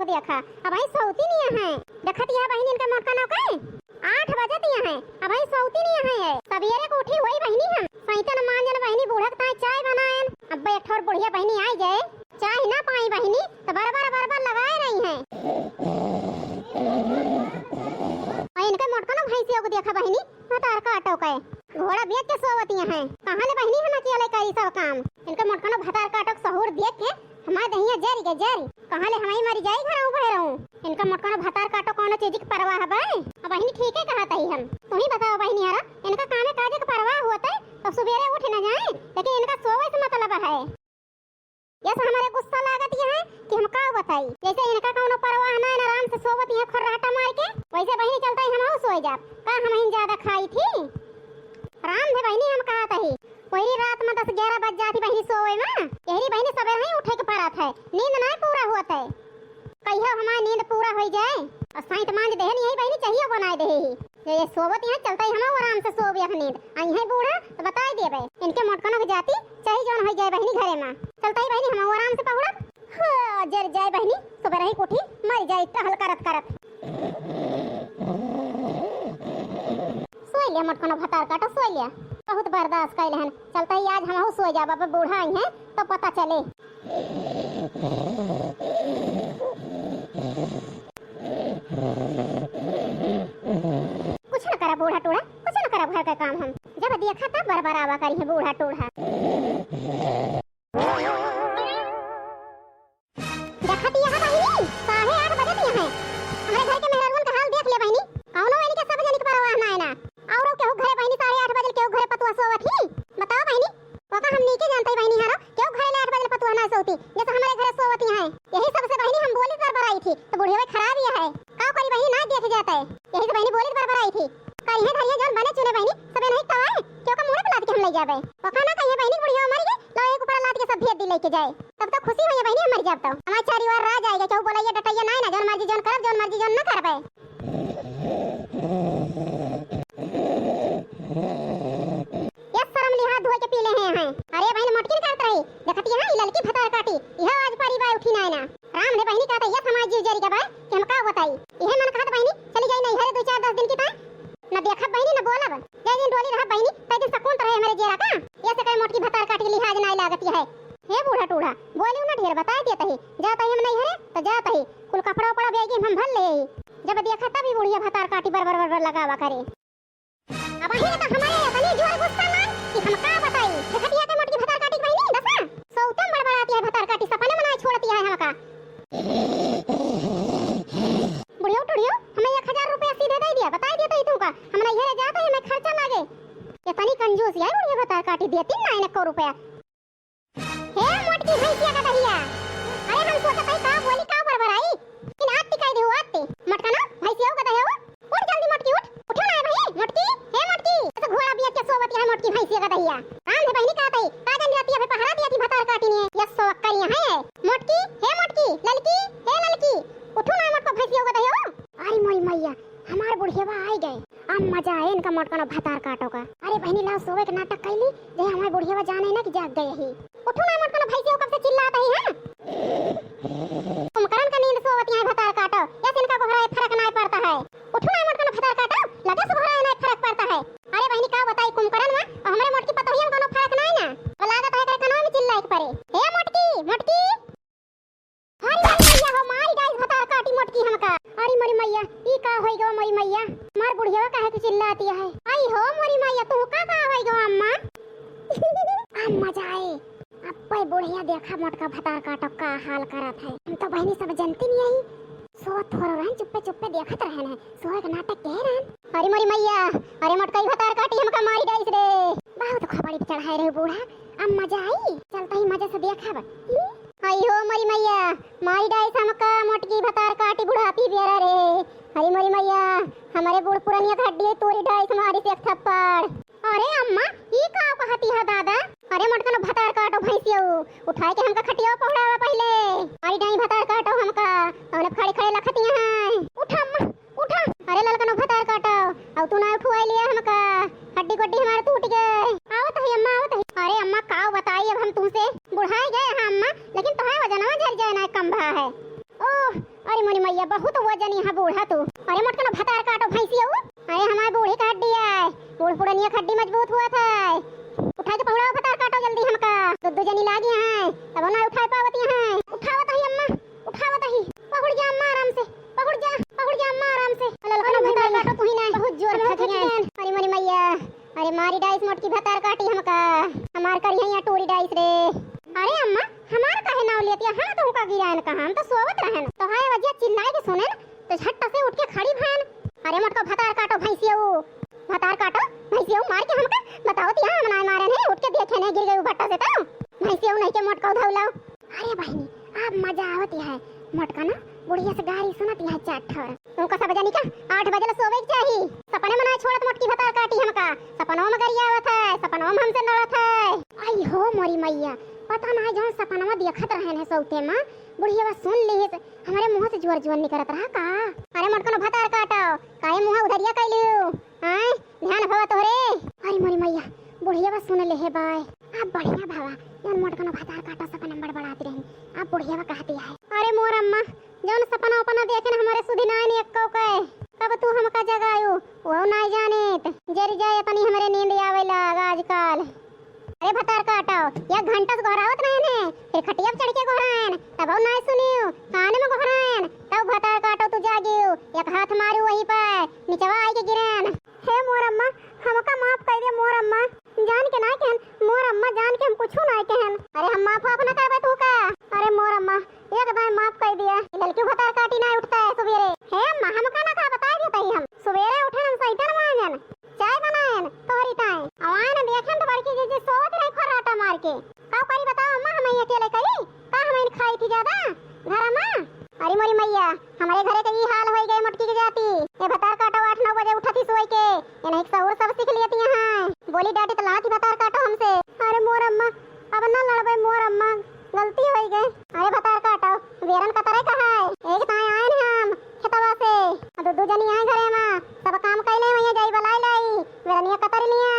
को देखा अब आई सौती नहीं है देखत यह बहनी इनका मोटका नौका है 8 बजे दिया है अब आई सौती नहीं है सवेरे को उठी वही बहनी हम सैतन मांजन बहनी बूढ़क ता चाय बनाएन अब एक ठोर बुढ़िया बहनी आई जाए चाय ना पाई बहनी तो बार-बार लगाए रही हैं और इनका मोटका ना भैंसियों को देखा बहनी भतार काटो के घोड़ा बेच के सोवती हैं कहां ले बहनी हम अकेले करी सब काम इनका मोटका ना भतार काटो सहूर देख के हमारे दहिया जरी कहां ले हमारी मरी जाई घर उभे रहूं इनका मोटका ना भतार काटो कौन चीज की परवाह है भाई अब बहनी ठीक है कहत ही हम तुम ही बताओ बहनी यार इनका काम है काज की परवाह होता है तो सवेरे उठ न जाए लेकिन इनका सोवे से मतलब है यस हमारे गुस्सा लागत है कि हम का बताई जैसे इनका कोनो परवाह ना आराम से सोवत है खर्राटा मार के वैसे बहनी चलता है हम सोए जा का हम इन ज्यादा खाई थी राम दे बहनी हम कहत ही कोई रात में 10-11 बज जाती बहनी सोए में यही बहनी सवेरे ही उठे के परत है नींद ना पूरा होता है कहियो हमारी नींद पूरा हो जाए और साइट मांज दे नहीं बहनी चाहिए बनाए दे ये सोवत है चलता है हम आराम से सोब या नींद आई है बूढ़ा तो बता देबे इनके मोटकनो के जाती चाहे जोन हो जाए बहनी घरे में चलता है बहनी हम आराम से पहुड़ा जर जाए बहनी सवेरे ही उठी मर जाए टहल करत सोई लिया मोटकनो भतार काटो सोई लिया बहुत बर्दाश्त कैले हन चलता ही आज हम सो जा बाबा बूढ़ा आई हैं तो पता चले कुछ न करा बूढ़ा टूढ़ा कुछ न करा घर का काम हम जब देखा तब बरबर आवा करी है बूढ़ा टूढ़ा देखती है बहनी 8:30 बजे दिया है हमारे घर के मेहरारून का हाल देख ले बहनी कौनो बहनी के सब जन की परवाह ना है ना और केहू घरे बहनी 8:30 बजे केहू घरे पतुआ सोवत ही बताओ बहनी पका हम नीचे जानते बहनी हारो केहू घरे 8 बजे पतुआ ना सोती जैसे हमारे घरे सोवती हैं यही सबसे बहनी हम बोली बरबराई थी तो बुढ़िया खराब ही है का कोई बहनी ना देख जाता है यही से बहनी बोली बरबराई थी कहीं घरिया जौन बने चुने बहनी सबे नहीं तवाए क्यों का मुंह पे लाद के हम ले जावे पका ना कहीं बहनी बुढ़िया मर गई लो एक ऊपर लाद के सब भेद दी लेके जाए तब तो खुशी होई बहनी मर जाब तो हमार चारी बार राज आएगा केहू बोलाइए डटाइए ना जौन मर्जी जौन करब जौन मर्जी जौन ना करबे ये शर्म लिहा धोए के पीले हैं अरे बहन मोटकी करत रही देखती है लड़की भतार काटी यह आज पारी बाय उठी ना राम ने बहनी कहता ये समाज जीव जरी का बाय कि हम का बताई यह मन कहत बहनी चली जाई नहीं हरे 2-4-10 दिन की ता ना देखब बहनी ना बोलब जय दिन डोली रह बहनी तै दिन सकून रहे हमारे जेरा का ये से कई मोटकी भतार काटी लिहाज ना लागती है हे बूढ़ा टूढ़ा बोलियो ना ढेर बता देता ही जाता ही हम नहीं हरे तो जाता ही कुल कपड़ा उपड़ा बेगी हम भर ले जब देखा तभी बुढ़िया भतार काटी बर लगावा करे अब ही तो हमारे तनी जोर गुस्सा मान कि हम का बताई देखतिया के मोटकी भतार काटी बहनी दसा सौतम बड़बड़ाती है भतार काटी सपने मनाए छोड़ती है हमका बुढ़ियो टुड़ियो हमें 1000 रुपया सीधे दे दिया बता दिया तो ही तुमका हम नहीं हरे जाता है मैं खर्चा लागे ये तनी कंजूस यार बुढ़िया भतार काटी देती 9 रुपया हे मोटकी भैंसिया का दहिया अरे हम सोचत है का बोली का बरबराई इन आती काई दे आती मटका ना भैंसिया का दहिया उठ जल्दी मोटकी उठो ना भाई मोटकी हे मोटकी तो घोड़ा बिया के सोवत है मोटकी भैंसिया का दहिया राम ने बहनी कहत है काजन राती है पहरा दिया थी भतार काटी ने ये सोवक्करिया है मोटकी हे मोटकी ललकी हे ललकी उठो ना मोटका भैंसिया का दहिया अरे मोई मैया हमार बुढ़ियावा आई गए अब मजा आए इनका मोटका ना भतार काटो का अरे बहनी लाओ सोवे के नाटक कैली जे हमारे बुढ़ियावा जाने ना कि जाग गए ही उठो ना मोटका ना भैंसिया कब से चिल्लाता ही है कुमकरण का नींद सोवती है भतार काटो या इनका घोड़ा फर्क ना पड़ता है उठो ना मोटका ना भतार काटो लगे से घोड़ा ना फर्क पड़ता है अरे बहनी का बताई कुमकरण में और हमारे मोटकी पतोहिया में कोनो फर्क ना है ना वो लागत है कनो में चिल्लाए के परे हे मोटकी मोटकी अरे मैया हो मारी गाइस भतार काटी मोटकी हमका अरे मोरी मैया ई का होई गो मोरी मैया मार बुढ़िया काहे के चिल्लाती है आई हो मोरी मैया तू का होई गो अम्मा अम्मा जाए अब पे बुढ़िया देखा मोटका भतार काटो का हाल करत है हम तो बहनी सब जानती नहीं आई सो थोड़ा रहन चुप्पे देखत रहन है सोए का नाटक कह रहन अरे मोरी मैया अरे मोटका भतार काटी हमका मारी गाइस रे बहुत खबड़ी चढ़ाए रे बूढ़ा अब मजा आई चलता ही मजा से देखा आई हो मोरी मैया मारी डाइस हमका मोटकी भतार काटी बुढ़ापी बेरा रे अरे मोरी मैया हमारे बूढ़ पुरानिया हड्डी तोरी डाइस मारी से एक थप्पड़ अरे अम्मा ई का कहती है दादा अरे मोटका ना भतार काटो भैंसियो उठाए के हमका खटिया पहुड़ावा पहले मारी डाई भतार काटो हमका तौले खड़े लखती हैं उठ अम्मा उठ अरे ललका ना भतार काटो अब तू ना उठवाई लिया हमका हड्डी गोड्डी हमारे टूट गए आवत है अम्मा आवत है अरे अम्मा का बताई अब हम तुमसे बुढ़ाए गए हां अम्मा लेकिन तुम्हारे वजन में झर जाए ना कंभा है ओह अरे मोरी मैया बहुत वजन यहाँ बूढ़ा तू। अरे मोटकन भतार काटो भैंसी हो। अरे हमारे बूढ़ी का हड्डी है, बूढ़ पुरानी हड्डी मजबूत हुआ था। उठा के पहुड़ा भतार काटो जल्दी हमका। दो जनी लागी हैं तब ना उठा पावती हैं। उठावत ही अम्मा, उठावत ही। पकड़ जा अम्मा आराम से, पकड़ जा अम्मा आराम से। अरे भतार काटो तू ही ना, बहुत जोर थक गए। अरे मोरी मैया, अरे मारी डाइस मोटकी भतार काटी हमका। हमार करी है टोरी डाइस रे। अरे अम्मा हमार काहे नाव लेती है? हाँ तो का गिरान कहां? हम तो सोवत रहन तो हाय वजह चिल्लाए के सुने तो झट से उठ के खड़ी भैन। अरे मोटका भतार काटो भैंसियो, भतार काटो भैंसियो। मार के हमका बताओती हां हम ना मारे ने। उठ के देखे ने गिर गई भट्टा से तो भैंसियो नहीं के मोटका उठाउलाओ। अरे बहनी अब मजा आवती है। मोटका ना बुढ़िया से गाड़ी सुनती है चाठर। तुमको सब जानी का 8 बजे सोवे के चाहिए। सपने में ना छोड़त मोटकी भतार काटी हमका। सपनों में गरिया आवत है, सपनों में हमसे लड़त है। आई हो मोरी मैया, पता ना जौन सपनवा देखत रहन है सौते में बुढ़िया सुन ली हमारे मुंह से जोर जोर निकलत रहा का। अरे मोटकन भतार काटो काहे मुंह उधरिया कैलू? हां ध्यान भवा तोरे। अरे मोरी मैया बुढ़िया सुन ले है बाय। अब बढ़िया भावा जौन मोटकन भतार काटो सपना बड़बड़ाती रही। अब बुढ़िया कहती है अरे मोर अम्मा जौन सपना अपना देखे हमारे सुधी ना ने एक्को के कब तू हमका जगायो वो ना जाने जरी जाए तनी हमरे नींद आवेला आजकल। अरे भतार काटो या घंटा से घोरावत नहीं है फिर खटिया पे चढ़ के घोरान तब वो ना सुनियो कान में घोरान तब भतार काटो तू जागियो एक हाथ मारू वहीं पर नीचवा आई के गिरन। हे मोर अम्मा हमका माफ कर दे मोर अम्मा। जान के ना कहन मोर अम्मा, जान के हम कुछ ना कहन। अरे हम माफ ना करबे तू का। अरे मोर अम्मा एकदम माफ कर दिया। लड़की भतार काटी ना उठता है सवेरे। हे अम्मा हमका ना का बता देता ही हम सवेरे उठन हम सैतन मांगन चाय बनाएन तोहरी ताए आवान देखन तो बड़की जी सोवत नहीं खराटा मार के का करी बताओ अम्मा। हम अकेले करी का हम खाई थी ज्यादा घर में। अरे मोरी मैया हमारे घरे के ई हाल होई गए मोटकी के जाती। ये भतार काटो 8-9 बजे उठती सोई के ये नहीं सौर सब सीख लेती हैं। बोली डाटी तो लाती भतार काटो हमसे। अरे मोर अम्मा अब ना लड़बे मोर अम्मा गलती होई गई। अरे भतार काटो वेरन का तरह का है एक ताए आए हम खेतवा से दो जनी आए घरे में सब काम कैले वही जाई बलाई लाई वेरनिया कतर लिए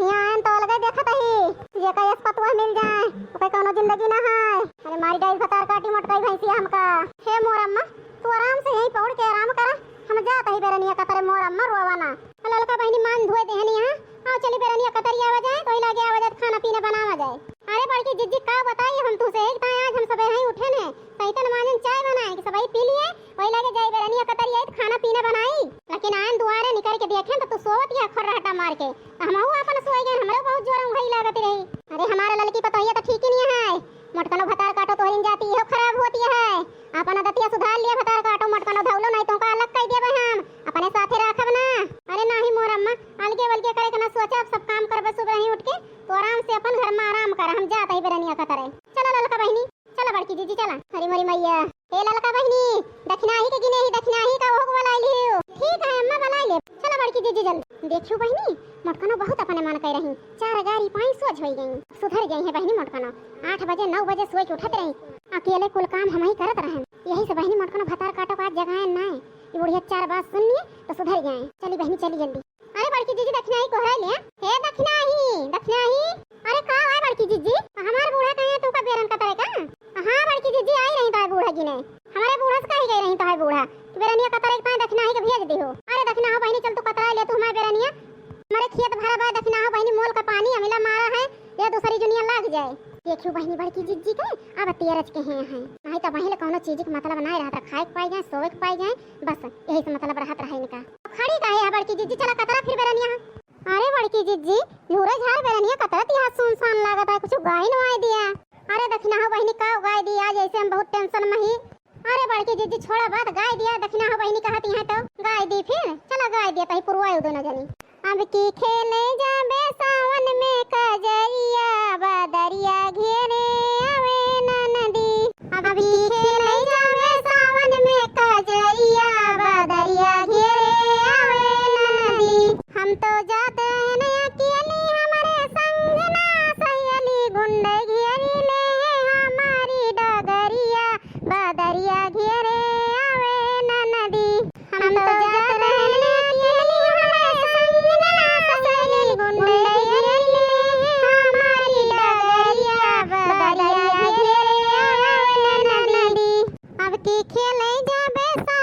यहां आन तो लगे देखत ही जे का पतवा मिल जाए ओके कोनो जिंदगी ना है। अरे मारी डाई भतार काटी मोटकाई भैंसिया हमका। हे मोर अम्मा तू आराम से यहीं पौड़ के आराम कर हम जात ही बेरनिया कतर मोर अम्मा रोवाना। ललका बहनी मान धोए देहनी हां आओ चली बेरनिया कतर आवा जाए तो लागे आवा जाए खाना पीना बनावा जाए। अरे बड़की जिज्जी का बताई हम तुसे एक ताए आज हम सबे यहीं उठे ने सैतन मानन चाय बनाए कि सबई पी लिए वही लागे जाए बेरनिया कतर आई खाना पीना बनाई। लेकिन आन दुआरे निकल के देखें तो तू सोवत या खर्राटा मार के हमहु अपन सोई गए हमरे बहुत जोर उंघई लागत रही। अरे हमारा लड़की पतोहिया तो ठीक ही नहीं है। मोटकनो भतार काटो तोहरिन जाती है खराब होती है। अपन आदतिया सुधार लिया भतार काटो मोटकनो धौलो नहीं तो का अलग कह देबे हम अपने साथे राखब ना। अरे नाही मोर अम्मा अलगे वलगे करे के ना सोचा अब सब काम करबे सुबह ही उठ के तो आराम से अपन घर में आराम कर हम जात ही बेरनिया कतरे। चला ललका बहनी चला बड़की जीजी चला। हरी मोरी मैया ए ललका बहनी दक्षिणा ही के गिने ही दक्षिणा ही का भोग बलाई लियो। ठीक है अम्मा बलाई ले। चला बड़की जीजी जल देखियो बहनी मोटकनो बहुत अपने मन कह रही 4 गाड़ी 5 सोच होई गई सुधर गई है बहनी। मोटकनो 8 बजे 9 बजे सोच उठत रही अकेले कुल काम हम ही करत रहन। यही से बहनी मोटकनो भतार काटो का जगह ना ये बुढ़िया 4 बात सुन लिए तो सुधर गए। चली बहनी चली जल्दी। अरे बड़की जीजी दक्षिणा ही कोहरा ले। हे दक्षिणा ही अरे का है बड़की जीजी हमार बूढ़ा कहे तू का बेरन का तरह का। हां बड़की जीजी आई रही तो बूढ़ा जी ने हमारे बूढ़ा से कही गई रही तो है बूढ़ा तो बेरनिया का तरह का दक्षिणा ही के भेज दी हो। अरे दक्षिणा हो बहनी चल तू कतरा ले तू हमारे बेरनिया हमारे खेत भरा बा दक्षिणा हो बहनी मोल का पानी अमिला मारा है ये दूसरी दुनिया लग जाए। देखियो बहनी बड़की जिज्जी के अब तेरज के हैं नहीं तो वहीं कोनो चीज के मतलब बनाए रहता खाए पाई जाए सोवे के पाई जाए बस यही से मतलब रहत रहे इनका। खड़ी काहे है बड़की जिज्जी चला कतरा फिर बेरनिया। अरे बड़की जिज्जी नूरे झाड़ बेरनिया कतरा तिहा सुनसान लागत है कुछ गाय नवाई दिया। अरे दक्षिणा हो बहनी का गाय दिया जैसे हम बहुत टेंशन में ही। अरे बड़की जिज्जी छोड़ा बात गाय दिया दक्षिणा हो बहनी कहती है तो गाय दी फिर चला गाय दिया तही पुरवाई दोनों जनी। अब की खेले जाबे सावन में कजरिया बदरिया घेरे आवे नदी। अब की खेले जाबे सावन में कजरिया बदरिया घेरे आवे नदी। हम तो जाते हैं अकेली हमारे संग ना सहेली गुंड घेरी ले हमारी डगरिया बदरिया घेरे आवे नदी। हम तो जाते हैं अकेली हमारे संग ना सहेली गुंड घेरी ले हमारी की खेले जाबे